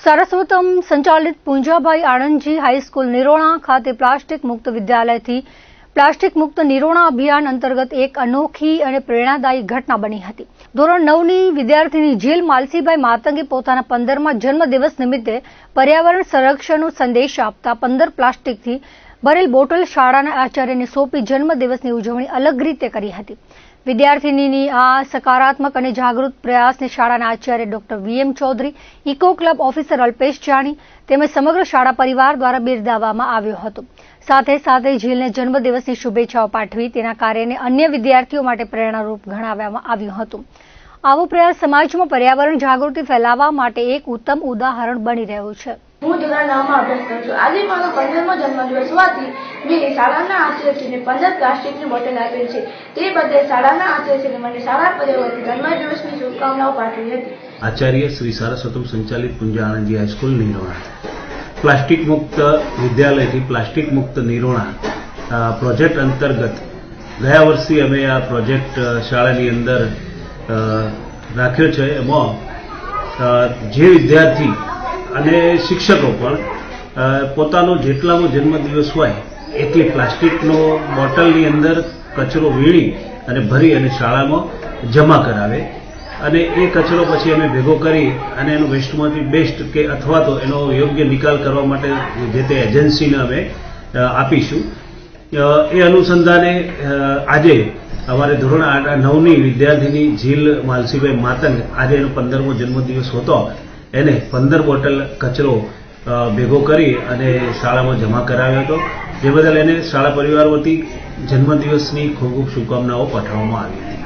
સારસ્વતમ સંચાલિત પૂંજાભાઈ આણંદજી હાઈસ્કૂલ નિરોણા ખાતે પ્લાસ્ટિક મુક્ત વિદ્યાલયથી પ્લાસ્ટિક મુક્ત નિરોણા અભિયાન અંતર્ગત એક અનોખી અને પ્રેરણાદાયી ઘટના બની હતી। ધોરણ 9ની વિદ્યાર્થીની જીલ માલસીભાઈ માતંગે પોતાના 15મા જન્મદિવસ નિમિત્તે પર્યાવરણ સંરક્ષણનો સંદેશ આપતા 15 પ્લાસ્ટિકથી ભરેલ બોટલ શાળાના આચાર્યને સોંપી જન્મદિવસની ઉજવણી અલગ રીતે કરી હતી। વિદ્યાર્થીનીની આ સકારાત્મક અને જાગૃત પ્રયાસને શાળાના આચાર્ય doctor V M Chaudhari, eco club officer Alpesh Jani તેમજ સમગ્ર શાળા પરિવાર દ્વારા બિરદાવવામાં આવ્યો હતો। સાથે સાથે જીલને જન્મદિવસની શુભેચ્છાઓ પાઠવી તેના કાર્યને અન્ય વિદ્યાર્થીઓ માટે પ્રેરણારૂપ ગણાવવામાં આવ્યું હતું। આવો પ્રયાસ સમાજમાં પર્યાવરણ જાગૃતિ ફેલાવવા માટે એક ઉત્તમ ઉદાહરણ બની રહ્યું છે। હું ધોરણ 9માં અભ્યાસ કરું છું। આજે મારો 15મો જન્મદિવસ હોવાથી મેં શાળાના આચાર્યશ્રીને 15 પ્લાસ્ટિકની બોટલ આપેલ છે। તે બદલે શાળાના આચાર્યશ્રીને મને શાળા પરિવારથી જન્મદિવસની શુભકામનાઓ પાઠવી હતી। આચાર્ય શ્રી સારસ્વતમ સંચાલિત પૂંજા આણંદજી હાઈસ્કૂલ નિરોણા પ્લાસ્ટિક મુક્ત વિદ્યાલયથી પ્લાસ્ટિક મુક્ત નિરોણા પ્રોજેક્ટ અંતર્ગત ગયા વર્ષથી અમે આ પ્રોજેક્ટ શાળાની અંદર રાખ્યો છે। એમાં જે વિદ્યાર્થી અને શિક્ષકો પણ પોતાનો જેટલાનો જન્મદિવસ હોય એટલી પ્લાસ્ટિકનો બોટલની અંદર કચરો વીણી અને ભરી અને શાળામાં જમા કરાવે અને એ કચરો પછી અમે ભેગો કરી અને એનો વેસ્ટમાંથી બેસ્ટ કે અથવા તો એનો યોગ્ય નિકાલ કરવા માટે જે તે એજન્સીને અમે આપીશું। એ અનુસંધાને આજે અમારે ધોરણ 9ની વિદ્યાર્થીની જીલ માલસીભાઈ માતંગ આજે એનો 15મો જન્મદિવસ હતો। એને 15 બોટલ કચરો ભેગો કરી અને શાળામાં જમા કરાવ્યો હતો, જે બદલ એને શાળા પરિવાર વતી જન્મદિવસની ખૂબ ખૂબ શુભકામનાઓ પાઠવવામાં આવી હતી।